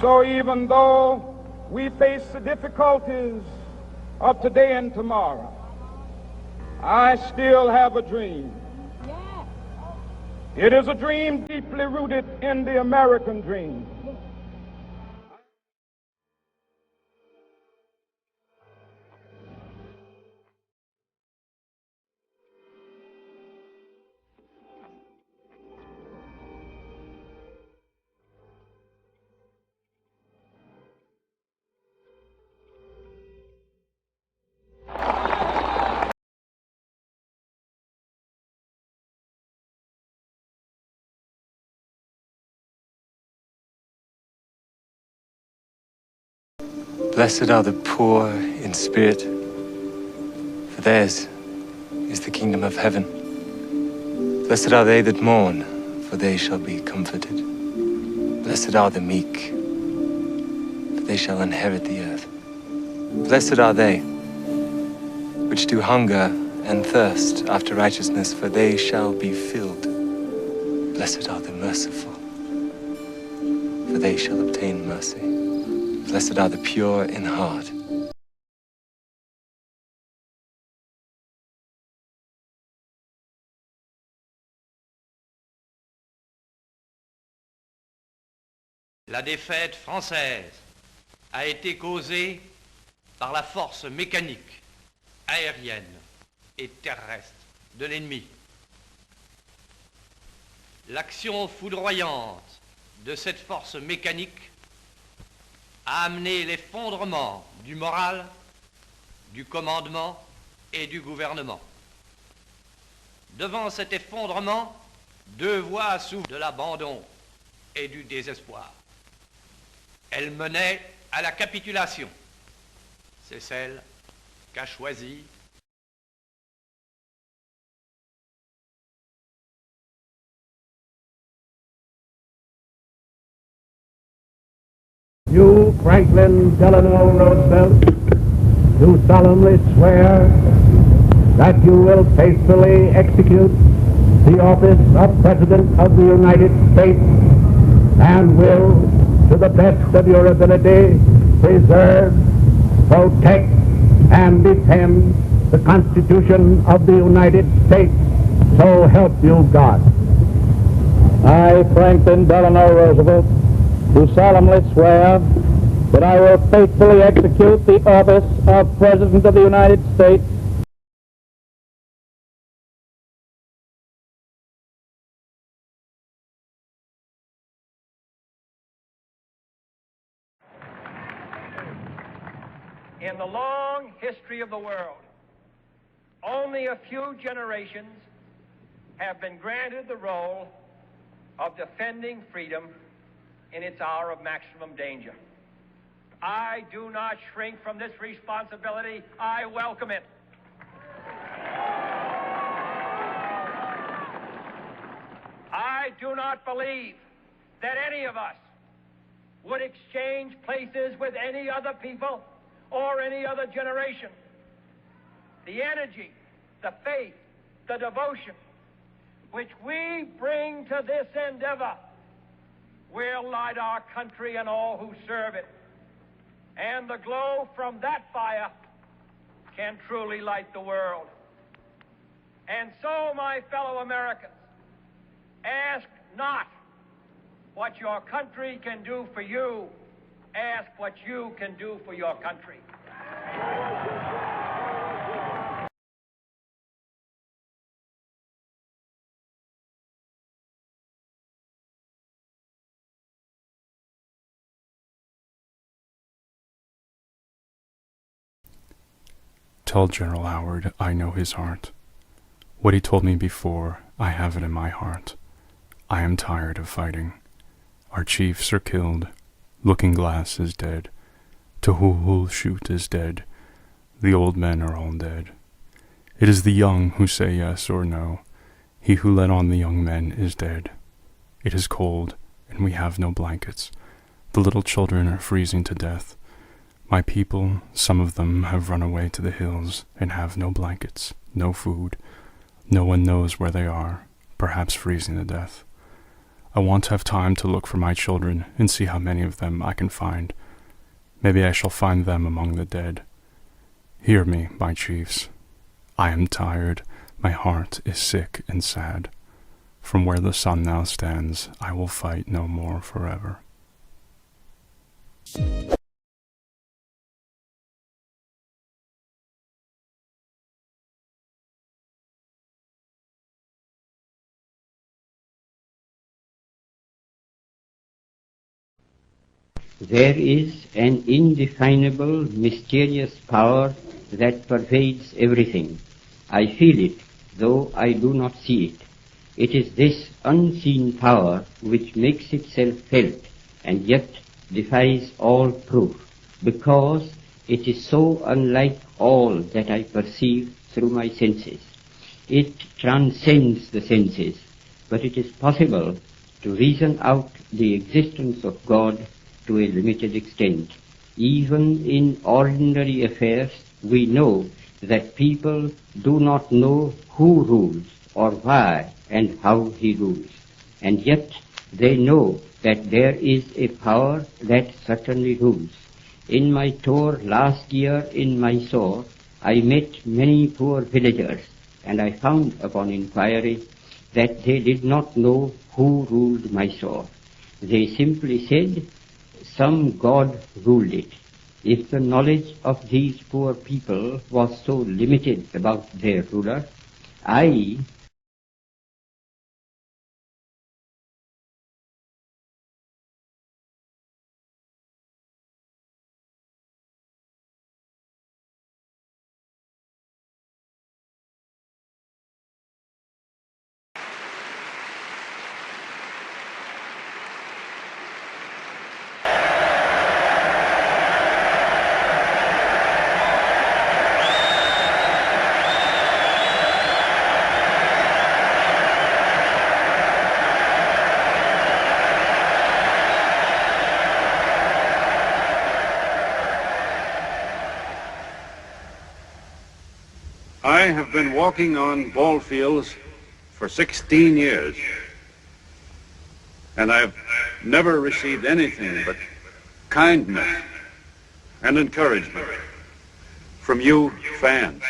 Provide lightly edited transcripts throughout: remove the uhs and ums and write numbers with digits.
So even though we face the difficulties of today and tomorrow, I still have a dream. It is a dream deeply rooted in the American dream. Blessed are the poor in spirit, for theirs is the kingdom of heaven. Blessed are they that mourn, for they shall be comforted. Blessed are the meek, for they shall inherit the earth. Blessed are they which do hunger and thirst after righteousness, for they shall be filled. Blessed are the merciful, for they shall obtain mercy. Blessed are the pure in heart. La défaite française a été causée par la force mécanique, aérienne et terrestre de l'ennemi. L'action foudroyante de cette force mécanique a amené l'effondrement du moral, du commandement et du gouvernement. Devant cet effondrement, deux voies s'ouvrent, de l'abandon et du désespoir. Elles menaient à la capitulation. C'est celle qu'a choisie You, Franklin Delano Roosevelt, do solemnly swear that you will faithfully execute the office of President of the United States and will, to the best of your ability, preserve, protect, and defend the Constitution of the United States. So help you God. I, Franklin Delano Roosevelt, do solemnly swear that I will faithfully execute the office of President of the United States in the long history of the world. Only a few generations have been granted the role of defending freedom in its hour of maximum danger. I do not shrink from this responsibility. I welcome it. I do not believe that any of us would exchange places with any other people or any other generation. The energy, the faith, the devotion which we bring to this endeavor will light our country and all who serve it. And the glow from that fire can truly light the world. And so, my fellow Americans, ask not what your country can do for you. Ask what you can do for your country. Tell General Howard I know his heart. What he told me before, I have it in my heart. I am tired of fighting. Our chiefs are killed. Looking Glass is dead. Tahul Shoot is dead. The old men are all dead. It is the young who say yes or no. He who led on the young men is dead. It is cold, and we have no blankets. The little children are freezing to death. My people, some of them, have run away to the hills and have no blankets, no food. No one knows where they are, perhaps freezing to death. I want to have time to look for my children and see how many of them I can find. Maybe I shall find them among the dead. Hear me, my chiefs. I am tired, my heart is sick and sad. From where the sun now stands, I will fight no more forever. There is an indefinable, mysterious power that pervades everything. I feel it, though I do not see it. It is this unseen power which makes itself felt and yet defies all proof, because it is so unlike all that I perceive through my senses. It transcends the senses, but it is possible to reason out the existence of God to a limited extent. Even in ordinary affairs, we know that people do not know who rules or why and how he rules. And yet they know that there is a power that certainly rules. In my tour last year in Mysore, I met many poor villagers, and I found upon inquiry that they did not know who ruled Mysore. They simply said, some god ruled it. If the knowledge of these poor people was so limited about their ruler, I I have been walking on ball fields for 16 years, and I've never received anything but kindness and encouragement from you fans.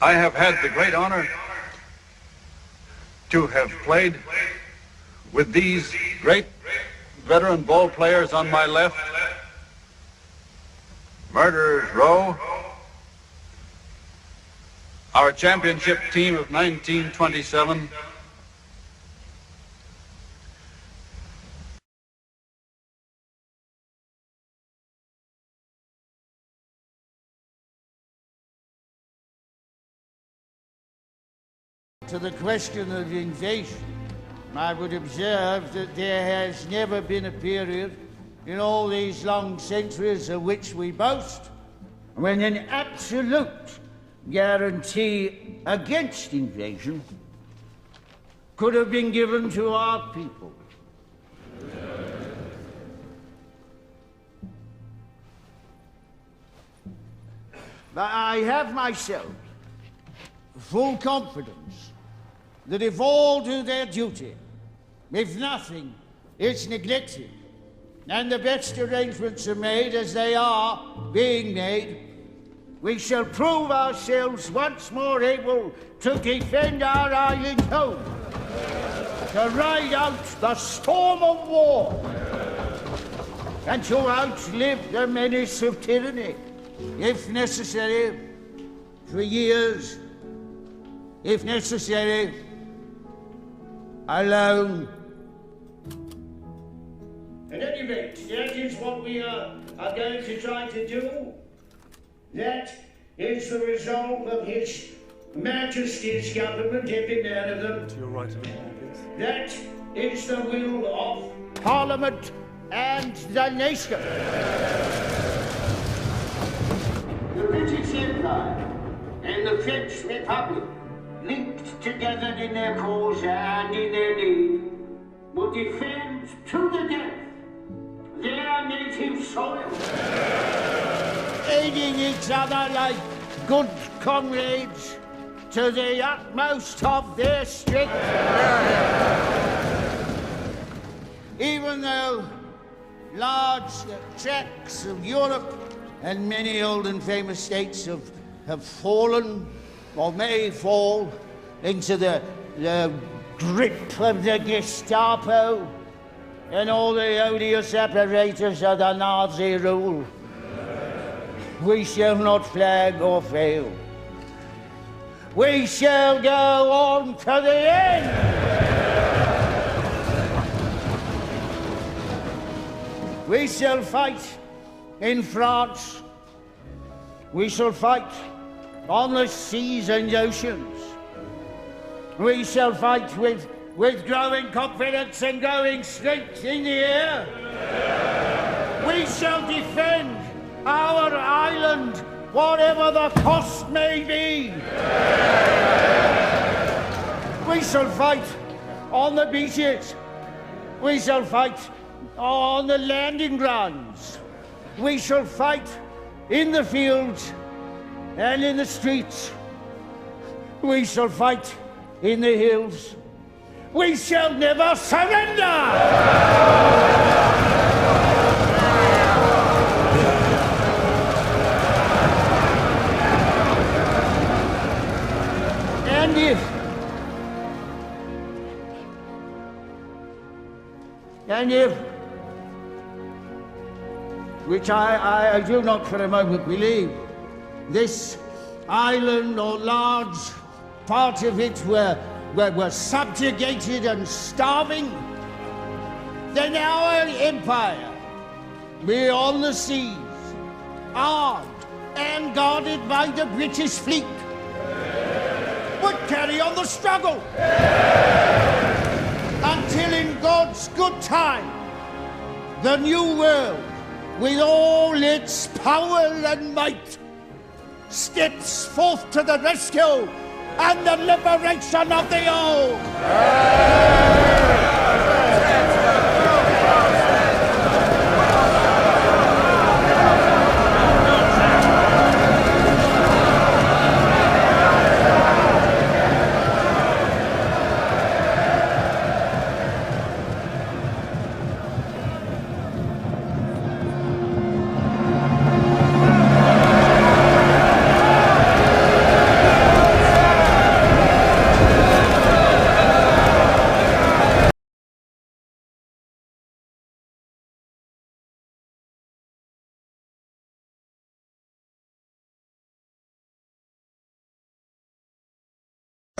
I have had the great honor to have played with these great veteran ball players on my left, Murderers Row, our championship team of 1927, to the question of invasion, I would observe that there has never been a period in all these long centuries of which we boast when an absolute guarantee against invasion could have been given to our people. But I have myself full confidence that if all do their duty, if nothing is neglected, and the best arrangements are made, as they are being made, we shall prove ourselves once more able to defend our island home, to ride out the storm of war, and to outlive the menace of tyranny, if necessary, for years, if necessary, alone. At any rate, that is what we are going to try to do. That is the resolve of His Majesty's government, every man of them. To your right a bit more, please. That is the will of Parliament and the nation. The British Empire and the French Republic, linked together in their cause and in their need, will defend to the death their native soil, aiding each other like good comrades to the utmost of their strength. Even though large tracts of Europe and many old and famous states have fallen or may fall into the grip of the Gestapo and all the odious apparatus of the Nazi rule, we shall not flag or fail. We shall go on to the end. We shall fight in France. We shall fight on the seas and oceans. We shall fight with growing confidence and growing strength in the air. We shall defend our island, whatever the cost may be. We shall fight on the beaches. We shall fight on the landing grounds. We shall fight in the fields and in the streets. We shall fight in the hills. We shall never surrender! And if, which I do not for a moment believe, this island or large part of it were subjugated and starving, then our empire, beyond the seas, armed and guarded by the British fleet, would carry on the struggle until in God's good time, the new world, with all its power and might, steps forth to the rescue and the liberation of the old.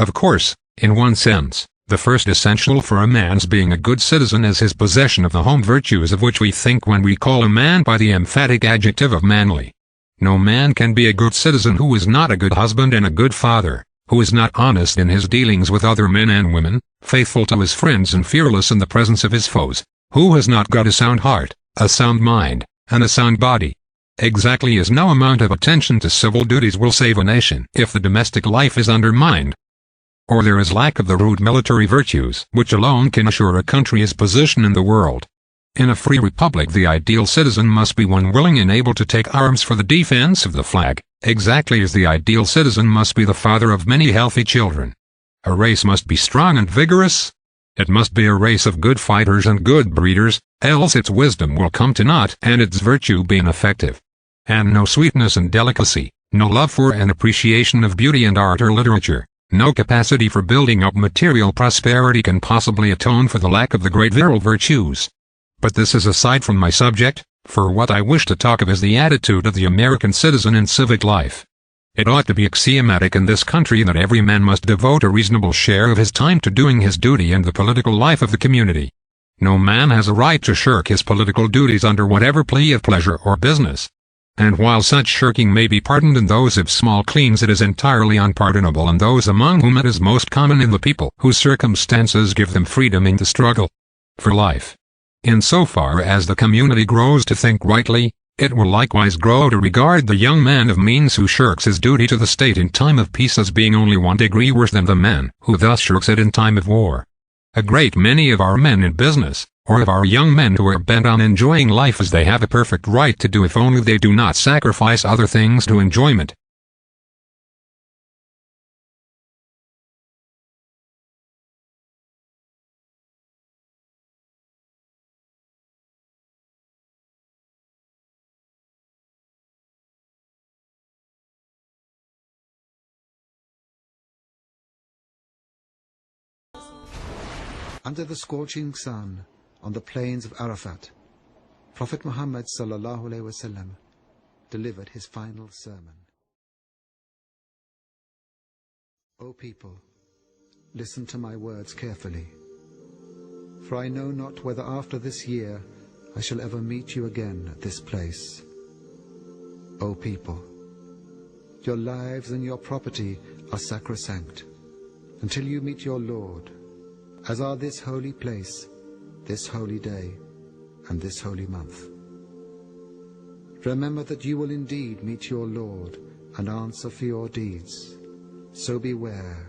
Of course, in one sense, the first essential for a man's being a good citizen is his possession of the home virtues of which we think when we call a man by the emphatic adjective of manly. No man can be a good citizen who is not a good husband and a good father, who is not honest in his dealings with other men and women, faithful to his friends and fearless in the presence of his foes, who has not got a sound heart, a sound mind, and a sound body. Exactly as no amount of attention to civil duties will save a nation if the domestic life is undermined, or there is lack of the rude military virtues which alone can assure a country its position in the world. In a free republic the ideal citizen must be one willing and able to take arms for the defense of the flag, exactly as the ideal citizen must be the father of many healthy children. A race must be strong and vigorous. It must be a race of good fighters and good breeders, else its wisdom will come to naught and its virtue be ineffective. And no sweetness and delicacy, no love for and appreciation of beauty and art or literature, no capacity for building up material prosperity can possibly atone for the lack of the great virile virtues. But this is aside from my subject, for what I wish to talk of is the attitude of the American citizen in civic life. It ought to be axiomatic in this country that every man must devote a reasonable share of his time to doing his duty in the political life of the community. No man has a right to shirk his political duties under whatever plea of pleasure or business. And while such shirking may be pardoned in those of small cleans, it is entirely unpardonable in those among whom it is most common in the people whose circumstances give them freedom in the struggle for life. In so far as the community grows to think rightly, it will likewise grow to regard the young man of means who shirks his duty to the state in time of peace as being only one degree worse than the man who thus shirks it in time of war. A great many of our men in business, or of our young men who are bent on enjoying life as they have a perfect right to do if only they do not sacrifice other things to enjoyment, Under the scorching sun, on the plains of Arafat, Prophet Muhammad sallallahu alaihi wasallam delivered his final sermon. O people, listen to my words carefully, for I know not whether after this year I shall ever meet you again at this place. O people, your lives and your property are sacrosanct until you meet your Lord, as are this holy place, this holy day, and this holy month. Remember that you will indeed meet your Lord and answer for your deeds, so beware.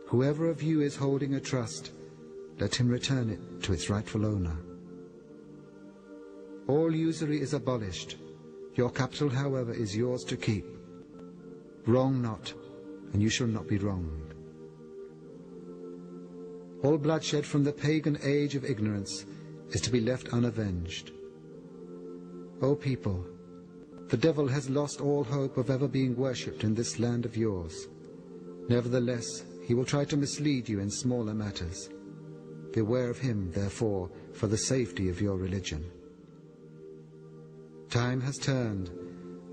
Whoever of you is holding a trust, let him return it to its rightful owner. All usury is abolished. Your capital, however, is yours to keep. Wrong not, and you shall not be wronged. All bloodshed from the pagan age of ignorance is to be left unavenged. O people, the devil has lost all hope of ever being worshipped in this land of yours. Nevertheless, he will try to mislead you in smaller matters. Beware of him, therefore, for the safety of your religion. Time has turned,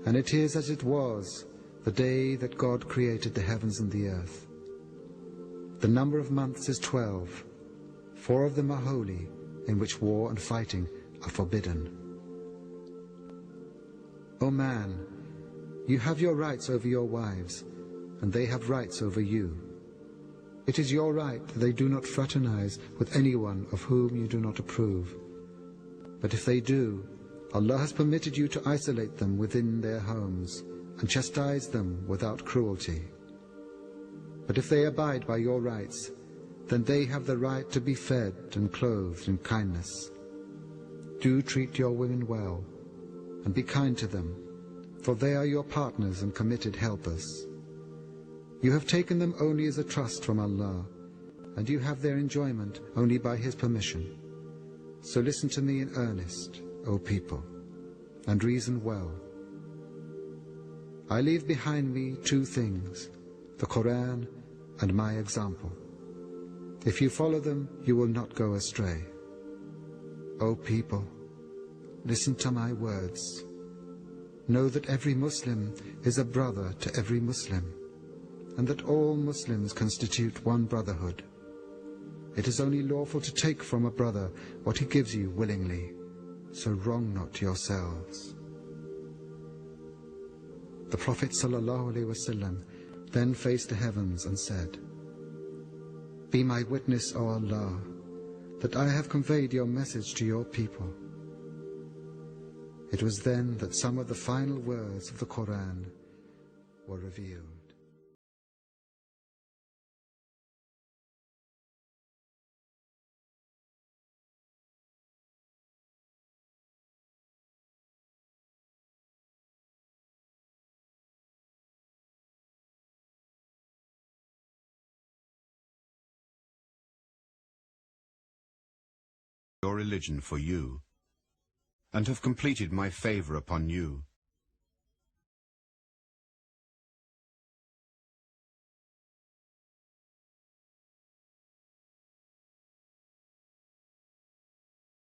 and it is as it was the day that God created the heavens and the earth. The number of months is 12. 4 of them are holy, in which war and fighting are forbidden. O man, you have your rights over your wives, and they have rights over you. It is your right that they do not fraternize with anyone of whom you do not approve. But if they do, Allah has permitted you to isolate them within their homes and chastise them without cruelty. But if they abide by your rights, then they have the right to be fed and clothed in kindness. Do treat your women well, and be kind to them, for they are your partners and committed helpers. You have taken them only as a trust from Allah, and you have their enjoyment only by His permission. So listen to me in earnest, O people, and reason well. I leave behind me 2 things, the Quran and my example. If you follow them, you will not go astray. O people, listen to my words. Know that every Muslim is a brother to every Muslim, and that all Muslims constitute one brotherhood. It is only lawful to take from a brother what he gives you willingly, so wrong not yourselves. The Prophet ﷺ then faced the heavens and said, Be my witness, O Allah, that I have conveyed your message to your people. It was then that some of the final words of the Quran were revealed. Your religion for you, and have completed my favor upon you.